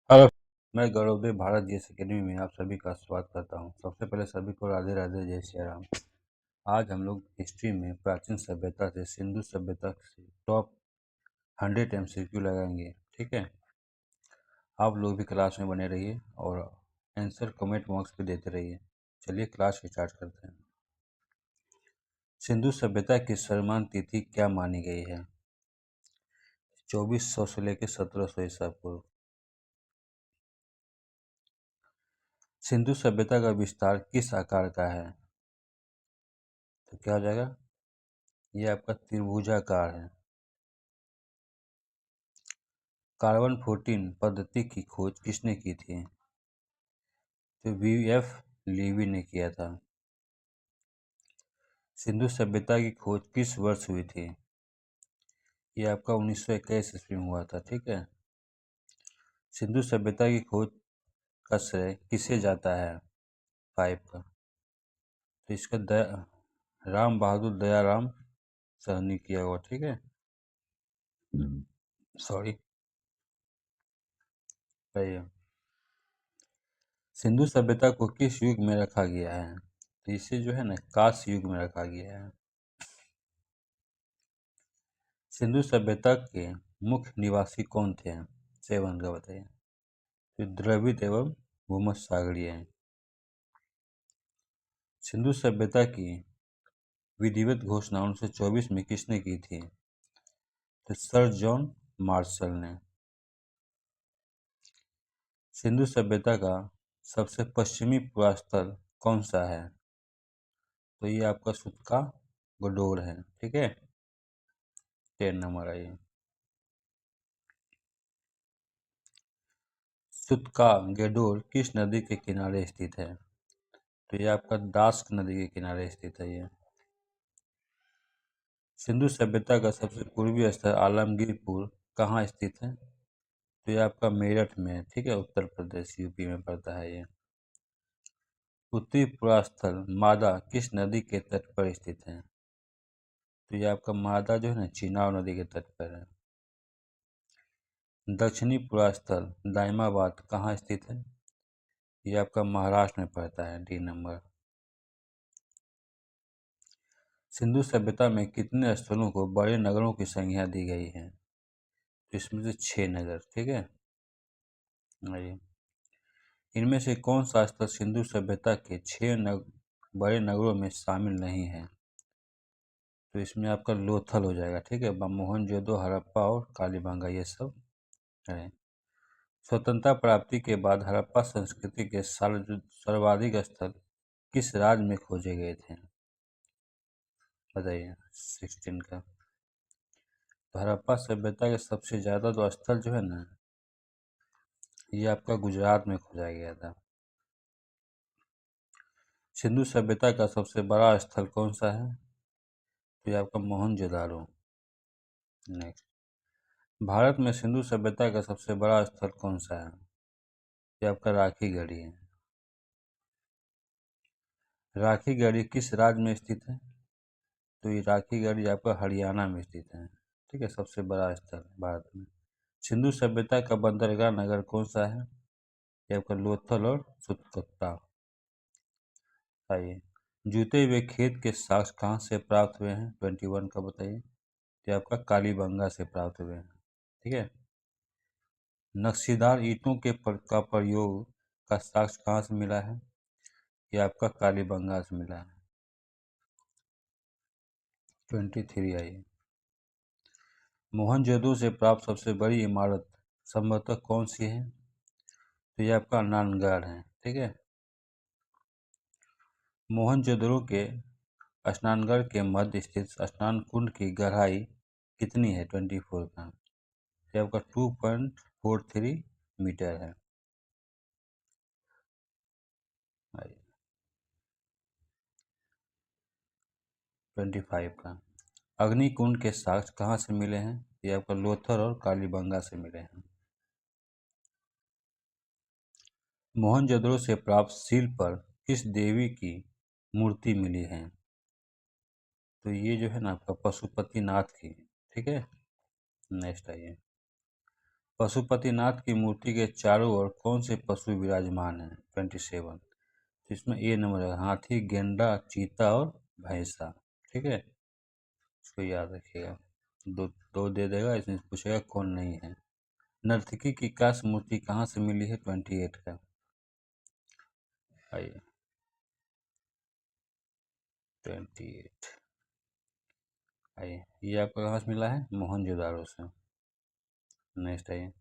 Hello. मैं गौरवदेव Bharat GS academy में आप सभी का स्वागत करता हूं। सबसे पहले सभी को राधे राधे, जय श्री राम। आज हम लोग हिस्ट्री में प्राचीन सभ्यता से सिंधु सभ्यता से टॉप 100 एमसीक्यू लगाएंगे। ठीक है, आप लोग भी क्लास में बने रहिए और आंसर कमेंट बॉक्स पे देते रहिए। चलिए क्लास स्टार्ट करते हैं। सिंधु सभ्यता की सर्वमान्य तिथि क्या मानी गई है? 2400 से लेकर 1700 ईसा पूर्व। सिंधु सभ्यता का विस्तार किस आकार का है? तो क्या हो जाएगा? ये आपका त्रिभुजाकार है। कार्बन 14 पद्धति की खोज किसने की थी? तो वी.एफ. लीवी ने किया था। सिंधु सभ्यता की खोज किस वर्ष हुई थी? ये आपका 1921 ईस्वी में हुआ था। ठीक है। सिंधु सभ्यता की खोज का श्रेय किसे जाता है? पाइप का। तो इसका राम बहादुर दयाराम सहनी किया हुआ। ठीक है, सॉरी। सही है। सिंधु सभ्यता को किस युग में रखा गया है? तो इसे जो है ना कांस्य युग में रखा गया है। सिंधु सभ्यता के मुख्य निवासी कौन थे? 7 का बताइए। तो द्रविड़ एवं भूमध्यसागरीय हैं। सिंधु सभ्यता की विधिवत घोषणा 1924 में किसने की थी? तो सर जॉन मार्शल ने। सिंधु सभ्यता का सबसे पश्चिमी पुरास्थल कौन सा है? तो ये आपका सुतका गडोर है। ठीक है, 10 नंबर आइए। सुतका गेडोर किस नदी के किनारे स्थित है? तो ये आपका दास्क नदी के किनारे स्थित है ये। सिंधु सभ्यता का सबसे पूर्वी स्थल आलमगीरपुर कहाँ स्थित है? तो ये आपका मेरठ में है। ठीक है, उत्तर प्रदेश यूपी में पड़ता है ये। उत्तरी पुरास्थल मादा किस नदी के तट पर स्थित है? तो ये आपका मादा जो है ना चिनाब नदी के तट पर है। दक्षिणी पुरास्थल दाइमाबाद कहाँ स्थित है? ये आपका महाराष्ट्र में पड़ता है। D number. सिंधु सभ्यता में कितने स्थलों को बड़े नगरों की संज्ञा दी गई है? तो इसमें से 6 नगर। ठीक है, आइए। इनमें से कौन सा स्थल सिंधु सभ्यता के 6 बड़े नगरों में शामिल नहीं है? तो इसमें आपका लोथल हो जाएगा। ठीक है, मोहनजोदड़ो, हड़प्पा और कालीबंगा ये सब है। स्वतंत्रता प्राप्ति के बाद हड़प्पा संस्कृति के सर्वाधिक स्थल किस राज्य में खोजे गए थे? बताइए। 16 का। तो हड़प्पा सभ्यता के सबसे ज्यादा जो स्थल जो है ना, ये आपका गुजरात में खोजा गया था। सिंधु सभ्यता का सबसे बड़ा स्थल कौन सा है? तो ये आपका मोहनजोदाड़ो। नेक्स्ट। भारत में सिंधु सभ्यता का सबसे बड़ा स्थल कौन सा है? ये आपका राखी गढ़ी है। राखी गढ़ी किस राज्य में स्थित है? तो ये राखी गढ़ी आपका हरियाणा में स्थित है। ठीक है, सबसे बड़ा स्थल भारत में। सिंधु सभ्यता का बंदरगाह नगर कौन सा है? ये आपका लोथल और सुतकत्ता। आइए। जूते हुए खेत के साक्ष्य कहाँ से प्राप्त हुए हैं? 21 का बताइए। ये आपका कालीबंगा से प्राप्त हुए हैं। ठीक है। नक्शीदार ईंटों का प्रयोग का साक्ष्य कहाँ से मिला है? ये आपका कालीबंगा से मिला है। 23 आई। मोहनजोदड़ो से प्राप्त सबसे बड़ी इमारत संभवतः कौन सी है? तो ये आपका नानगढ़ है। ठीक है। मोहनजोदड़ो के स्नानगढ़ के मध्य स्थित स्नान कुंड की गहराई कितनी है? 24 का। ये आपका 2.43 मीटर है। 25 का। अग्निकुंड के साक्ष्य कहाँ से मिले हैं? ये आपका लोथल और कालीबंगा से मिले हैं। मोहनजोदड़ो से प्राप्त शिल्प पर किस देवी की मूर्ति मिली है? तो ये जो है ना आपका पशुपतिनाथ की। ठीक है, नेक्स्ट आइए। पशुपतिनाथ की मूर्ति के चारों ओर कौन से पशु विराजमान हैं? 27। तो इसमें ए नंबर है, हाथी, गेंडा, चीता और भैंसा। ठीक है, इसको याद रखिएगा। दो दो दे देगा, इसमें पूछेगा कौन नहीं है। नर्तकी की कांस्य मूर्ति कहाँ से मिली है? 28 का। आइए 28। आइए, ये आपको कहाँ से मिला है? मोहनजोदाड़ो से। नेक्स्ट आइए,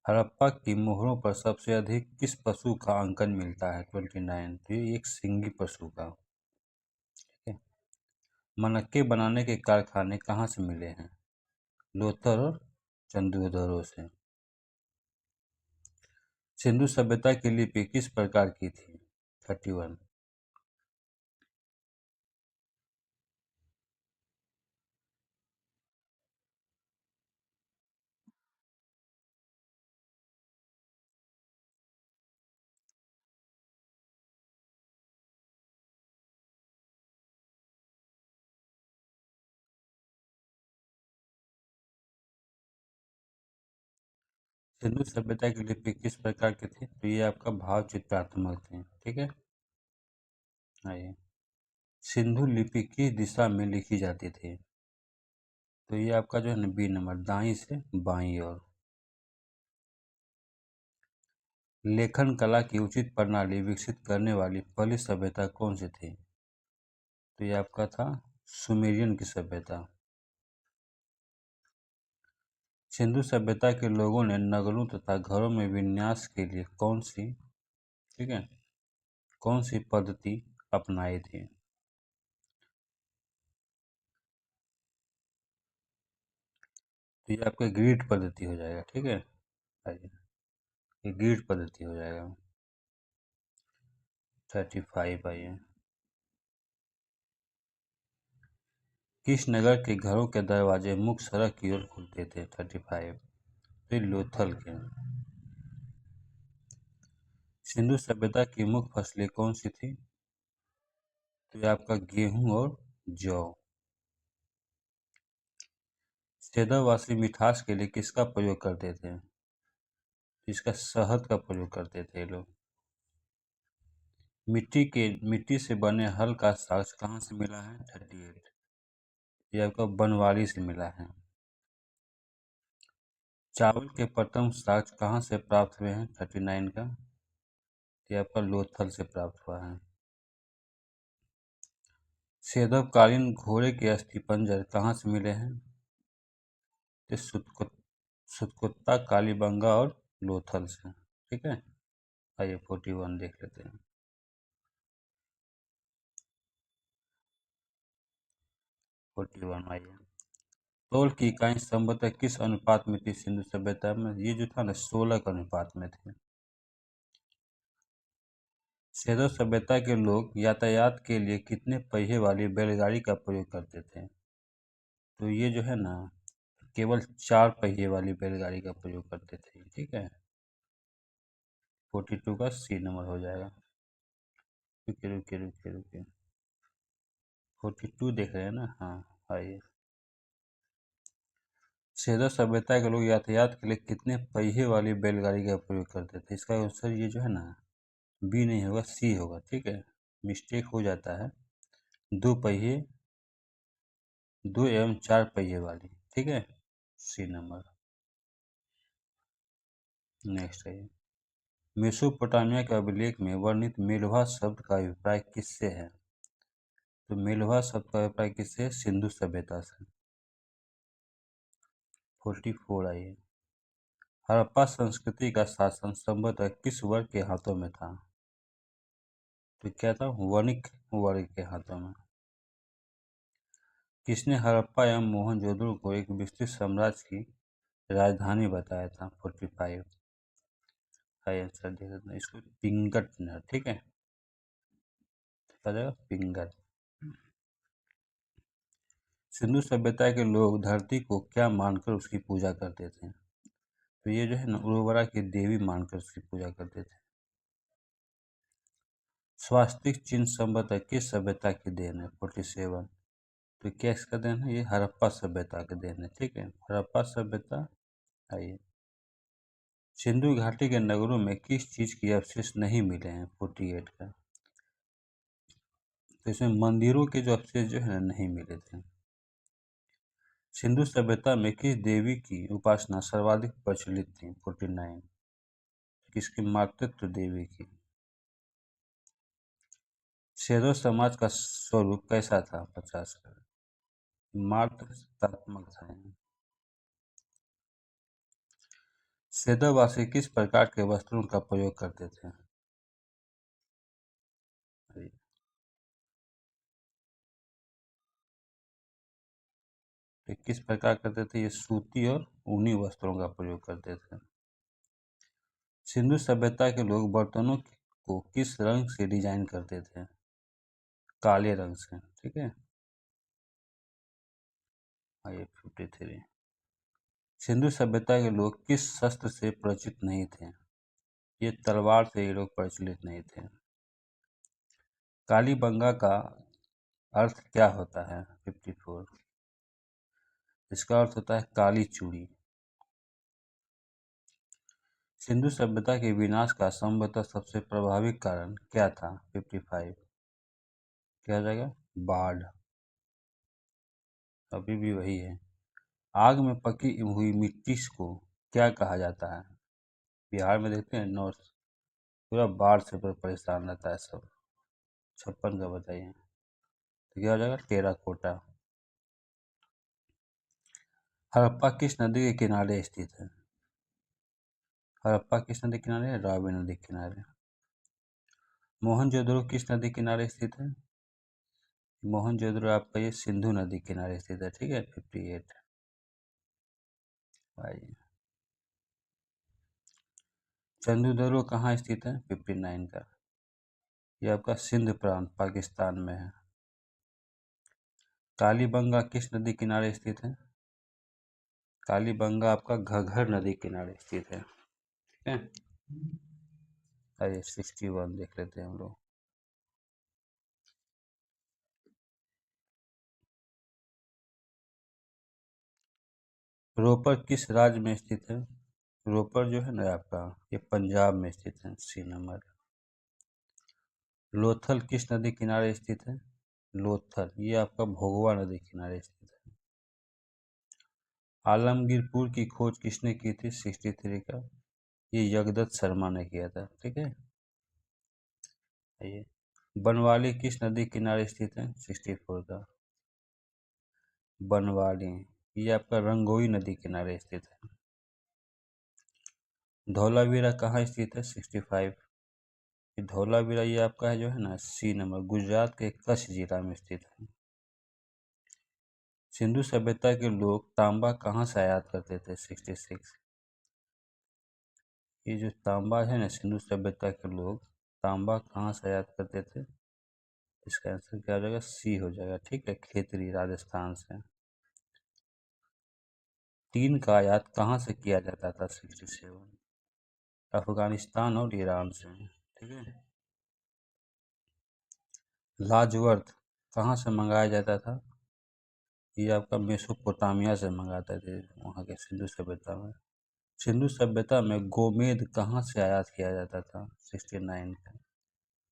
हड़प्पा की मोहरों पर सबसे अधिक किस पशु का अंकन मिलता है? 29। तो ये एक सिंगी पशु का। ठीक है, मनक्के बनाने के कारखाने कहाँ से मिले हैं? लोथर और चंद्रधरों से। सिंधु सभ्यता की लिपि किस प्रकार की थी? 31। सिंधु सभ्यता की लिपि किस प्रकार की थी? तो ये आपका भाव चित्रात्मक थी। ठीक है, आइए, सिंधु लिपि किस दिशा में लिखी जाती थी? तो ये आपका जो है ना बी नंबर, दाईं से बाईं ओर। लेखन कला की उचित प्रणाली विकसित करने वाली पहली सभ्यता कौन सी थी? तो ये आपका था सुमेरियन की सभ्यता। सिंधु सभ्यता के लोगों ने नगरों तथा घरों में विन्यास के लिए कौन सी, ठीक है, कौन सी पद्धति अपनाई थी? तो ये आपका ग्रिड पद्धति हो जाएगा। ठीक है, आइए, ये ग्रिड पद्धति हो जाएगा। 35। आइए, किस नगर के घरों के दरवाजे मुख्य सड़क की ओर खुलते थे? 35। फिर लोथल के। सिंधु सभ्यता की मुख्य फसलें कौन सी थी? तो ये आपका गेहूं और जौ। सेदावासी मिठास के लिए किसका प्रयोग करते थे? तो इसका शहद का प्रयोग करते थे ये लोग। मिट्टी से बने हल का साक्ष्य कहाँ से मिला है? 38। ये आपका बनवारी से मिला है। चावल के प्रथम साक्ष्य कहाँ से प्राप्त हुए हैं? 39 का। ये आपका लोथल से प्राप्त हुआ है। सेदबकालीन घोड़े के अस्थिपंजर कहाँ से मिले हैं? ये सुतकुत्ता, कालीबंगा और लोथल से। ठीक है, आइए 41 देख लेते हैं। 41 आइए, तौल की इकाई संभवतः किस अनुपात में थी सिंधु सभ्यता में? ये जो था ना 16 के अनुपात में थी। सिंधु सभ्यता के लोग यातायात के लिए कितने पहिए वाली बैलगाड़ी का प्रयोग करते थे? तो ये जो है ना केवल 4 पहिए वाली बैलगाड़ी का प्रयोग करते थे। ठीक है, 42 का सी नंबर हो जाएगा। रुकिए रुकिए रुकिए रुकिए, 42 देख रहे हैं ना? हाँ, आइए, सिंधु सभ्यता के लोग यातायात के लिए कितने पहिए वाली बैलगाड़ी का प्रयोग करते थे? इसका आंसर ये जो है ना बी नहीं होगा, सी होगा। ठीक है, मिस्टेक हो जाता है। 2 पहिए, 2 एवं 4 पहिए वाली। ठीक है, सी नंबर। नेक्स्ट है, मेसोपोटामिया के अभिलेख में वर्णित मेलुहा शब्द का अभिप्राय किससे है? तो मेलुहा शब्द का अभिप्राय किससे? सिंधु सभ्यता से। 44 आइए, हड़प्पा संस्कृति का शासन संभवतः किस वर्ग के हाथों में था? तो क्या था? वणिक वर्ग के हाथों में। किसने हड़प्पा एवं मोहनजोदड़ो को एक विस्तृत साम्राज्य की राजधानी बताया था? 45। हाई आंसर दे देते हैं इसको, पिंगट ने। ठीक है, क्या जाएगा? पिंगट। सिंधु सभ्यता के लोग धरती को क्या मानकर उसकी पूजा करते थे? तो ये जो है ना उर्वरा की देवी मानकर उसकी पूजा करते थे। स्वास्तिक चिन्ह संभवतः किस सभ्यता की देन है? 47। तो क्या इसका देन है? ये हड़प्पा सभ्यता का देन है। ठीक है, हड़प्पा सभ्यता। आइए, सिंधु घाटी के नगरों में किस चीज के अवशेष नहीं मिले हैं 48 का? तो इसमें मंदिरों के जो अवशेष जो है नहीं मिले थे। सिंधु सभ्यता में किस देवी की उपासना सर्वाधिक प्रचलित थी 49? किसकी मातृत्व देवी की? सेदो समाज का स्वरूप कैसा था 50 का? मातृत्वात्मक था। सेदोवासी किस प्रकार के वस्त्रों का प्रयोग करते थे? तो किस प्रकार करते थे? ये सूती और ऊनी वस्त्रों का प्रयोग करते थे। सिंधु सभ्यता के लोग बर्तनों को किस रंग से डिजाइन करते थे? काले रंग से। ठीक है। आइए 53। सिंधु सभ्यता के लोग किस शस्त्र से परिचित नहीं थे? ये तलवार से ये लोग परिचित नहीं थे। कालीबंगा का अर्थ क्या होता है 54? इसका अर्थ होता है काली चूड़ी। सिंधु सभ्यता के विनाश का संभवतः सबसे प्रभावी कारण क्या था 55? क्या हो जाएगा? बाढ़। अभी भी वही है। आग में पकी हुई मिट्टी को क्या कहा जाता है? बिहार में देखते हैं नॉर्थ पूरा बाढ़ से पूरा परेशान रहता है सब। 56 का बताइए। तो क्या हो जाएगा? टेराकोटा। हड़प्पा किस नदी के किनारे स्थित है? हड़प्पा किस नदी के किनारे है? रावी नदी के किनारे। मोहनजोदड़ो किस नदी के किनारे स्थित है? मोहनजोदड़ो आपका ये सिंधु नदी के किनारे स्थित है। ठीक है 58। आइए। चंदूदड़ो कहाँ स्थित है 59 का? ये आपका सिंध प्रांत पाकिस्तान में है। कालीबंगा किस नदी किनारे स्थित है? कालीबंगा आपका घग्घर नदी किनारे स्थित है। ठीक है। आइए 61 देख लेते हैं हम लोग। रोपर किस राज्य में स्थित है? रोपर जो है ना आपका ये पंजाब में स्थित है। सी नंबर। लोथल किस नदी किनारे स्थित है? लोथल ये आपका भोगवा नदी किनारे स्थित है। आलमगीरपुर की खोज किसने की थी 63 का? ये जगदत्त शर्मा ने किया था। ठीक है। आइए। बनवाली किस नदी किनारे स्थित है 64 का? बनवाली ये आपका रंगोई नदी किनारे स्थित है। धौलावीरा कहाँ स्थित है 65? धौलावीरा ये आपका है जो है ना सी नंबर गुजरात के कच्छ जिला में स्थित है। सिंधु सभ्यता के लोग तांबा कहाँ से आयात करते थे 66? ये जो तांबा है ना सिंधु सभ्यता के लोग तांबा कहाँ से आयात करते थे? इसका आंसर क्या हो जाएगा? सी हो जाएगा। ठीक है। खेतरी राजस्थान से। टीन का आयात कहाँ से किया जाता था 67? अफगानिस्तान और ईरान से। ठीक है। लाजवर्थ कहाँ से मंगाया जाता था? ये आपका मेसोपोटामिया से मंगाते थे वहाँ के सिंधु सभ्यता में। सिंधु सभ्यता में गोमेद कहाँ से आयात किया जाता था 69 का?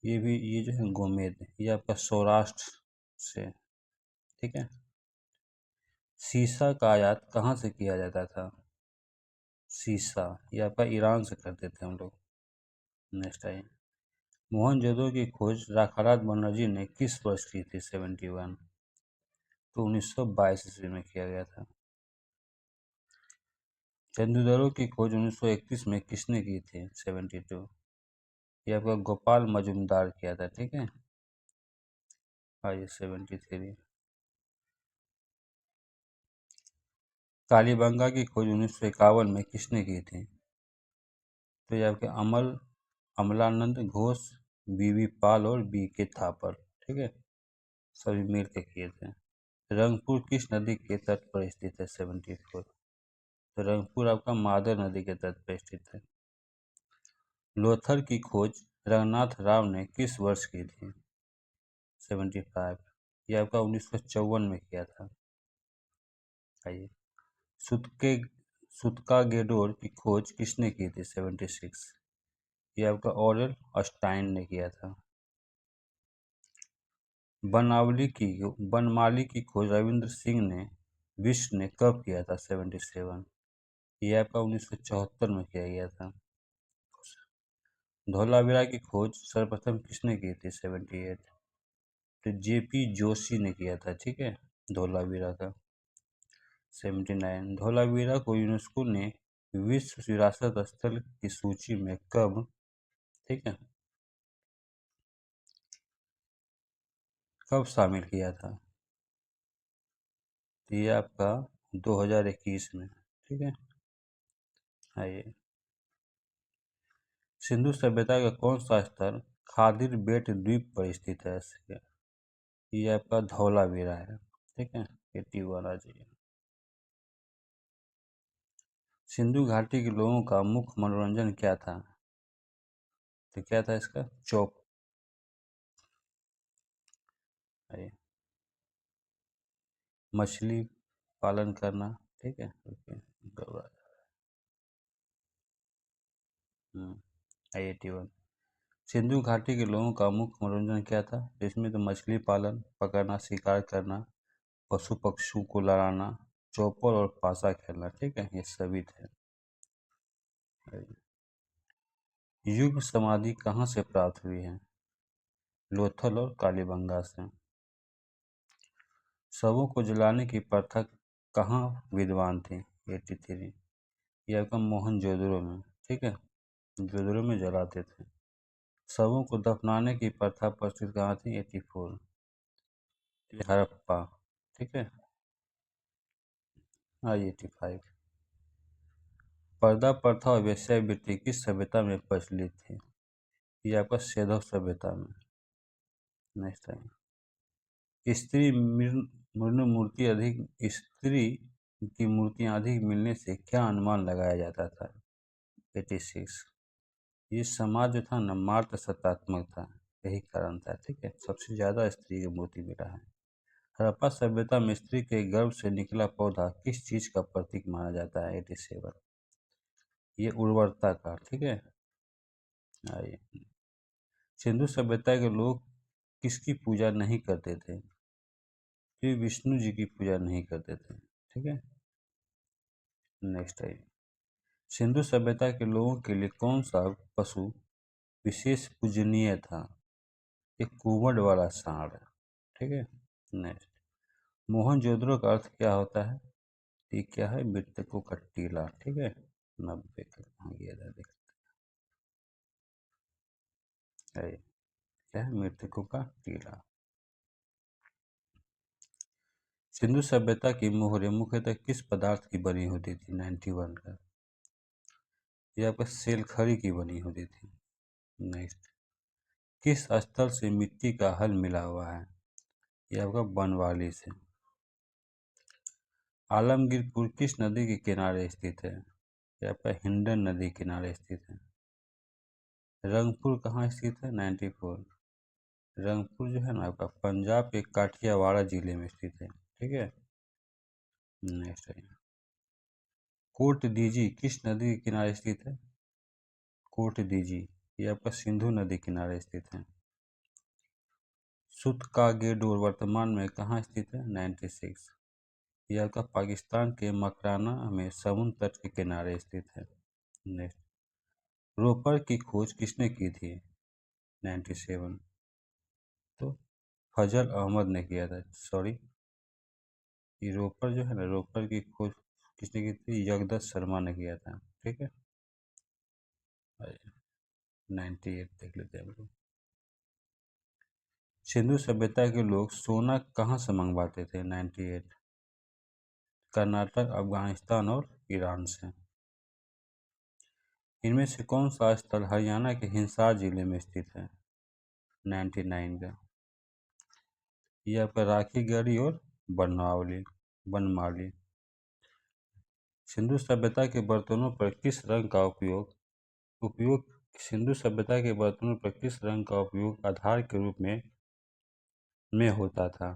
ये जो है गोमेद ये आपका सौराष्ट्र से। ठीक है। सीसा का आयात कहाँ से किया जाता था? सीसा ये आपका ईरान से करते थे हम लोग। Next time. मोहनजोदड़ो की खोज राखारात बनर्जी ने किस वर्ष की थी 71? तो 1922 ईस्वी में किया गया था। चंदूदड़ो की खोज 1931 में किसने की थी 72? ये आपका गोपाल मजुमदार किया था। ठीक है। आइए 73। कालीबंगा की खोज 1951 में किसने की थी? तो ये आपके अमलानंद घोष, बीवी पाल और बी के थापर। ठीक है। सभी मिल के किए थे। रंगपुर किस नदी के तट पर स्थित है 74? तो रंगपुर आपका मादर नदी के तट पर स्थित है। लोथल की खोज रंगनाथ राव ने किस वर्ष की थी 75? ये आपका 1954 में किया था। आइए। सूत्कागेडोर की खोज किसने की थी 76? ये आपका ऑरेल स्टाइन ने किया था। बनमाली की खोज रविंद्र सिंह ने विश्व ने कब किया था 77? ये आपका 1974 में किया गया था। धौलावीरा की खोज सर्वप्रथम किसने की थी 78? तो जेपी जोशी ने किया था, ठीक है, धौलावीरा का। 79 धौलावीरा को यूनेस्को ने विश्व विरासत स्थल की सूची में कब, ठीक है, कब शामिल किया था? तो ये आपका 2021 में, ठीक है। आइए, सिंधु सभ्यता का कौन सा स्थल खादिर बेट द्वीप पर स्थित है? ये आपका धौलावीरा है, ठीक है। 81 आ जाइए। सिंधु घाटी के लोगों का मुख्य मनोरंजन क्या था? तो क्या था इसका? चौप। आइए, मछली पालन करना, ठीक है, ओके। आई 81। सिंधु घाटी के लोगों का मुख्य मनोरंजन क्या था? इसमें तो मछली पालन, पकड़ना, शिकार करना, पशु पक्षियों को लड़ाना, चौपड़ और पासा खेलना, ठीक है, ये सभी थे। युग समाधि कहाँ से प्राप्त हुई है? लोथल और कालीबंगा से। शवों को जलाने की प्रथा कहाँ विद्वान थी? 83। ये आपका मोहनजोदड़ो में, ठीक है, जोदड़ो में जलाते थे। शवों को दफनाने की प्रथा प्रचलित कहाँ थी? 84। हड़प्पा, ठीक है। हाँ, 85। पर्दा प्रथा और वेश्यावृत्ति किस सभ्यता में प्रचलित थी? ये आपका सेधव सभ्यता में। नेक्स्ट टाइम, स्त्री की मूर्तियां अधिक मिलने से क्या अनुमान लगाया जाता था? 86। ये समाज जो था ना, मात्र सत्तात्मक था, यही कारण था, ठीक है, सबसे ज्यादा स्त्री की मूर्ति मिला है। हड़प्पा सभ्यता में स्त्री के गर्भ से निकला पौधा किस चीज का प्रतीक माना जाता है? 87। ये उर्वरता का, ठीक है। आइए, सिंधु सभ्यता के लोग किसकी पूजा नहीं करते थे? ये विष्णु जी की पूजा नहीं करते थे, ठीक है। नेक्स्ट आइए, सिंधु सभ्यता के लोगों के लिए कौन सा पशु विशेष पूजनीय था? एक कुंवड़ वाला सांड, ठीक है। नेक्स्ट, मोहनजोदड़ो का अर्थ क्या होता है? ये क्या है? मृतकों का टीला, ठीक है। 90 का कहाँ गया था, देखते हैं। क्या है? मृतकों का टीला। सिंधु सभ्यता की मोहरें मुख्यतः किस पदार्थ की बनी होती थी? 91 का। ये आपका सेलखड़ी की बनी होती थी। नेक्स्ट, किस स्थल से मिट्टी का हल मिला हुआ है? ये आपका बनवाली से। आलमगीरपुर किस नदी के किनारे स्थित है? ये आपका हिंडन नदी किनारे स्थित है। रंगपुर कहाँ स्थित है? 94। रंगपुर जो है ना आपका पंजाब के काठियावाड़ जिले में स्थित है, ठीक है। नेक्स्ट है, कोट दीजी किस नदी के किनारे स्थित है? कोट दीजी, ये आपका सिंधु नदी किनारे स्थित है। सूत्कागेडोर वर्तमान में कहाँ स्थित है? 96। ये आपका पाकिस्तान के मकराना में समुद्र तट के किनारे स्थित है। नेक्स्ट, रोपर की खोज किसने की थी? 97। तो फजल अहमद ने किया था, सॉरी। ये रोपर जो है ना, रोपर की खोज किसने की थी? जगदत्त शर्मा ने किया था, ठीक है। 98 देख लेते हैं हम लोग। सिंधु सभ्यता के लोग सोना कहाँ से मंगवाते थे? 98। कर्नाटक, अफगानिस्तान और ईरान से। इनमें से कौन सा स्थल हरियाणा के हिसार जिले में स्थित है? 99 का। ये आपका राखी गढ़ी और बनमाली बनमाली। सिंधु सभ्यता के बर्तनों पर किस रंग का उपयोग उपयोग सिंधु सभ्यता के बर्तनों पर किस रंग का उपयोग आधार के रूप में होता था?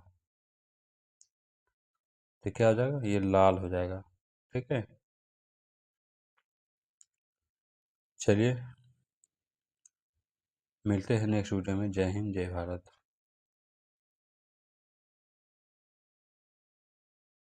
तो क्या हो जाएगा? ये लाल हो जाएगा, ठीक है। चलिए मिलते हैं नेक्स्ट वीडियो में। जय हिंद, जय भारत।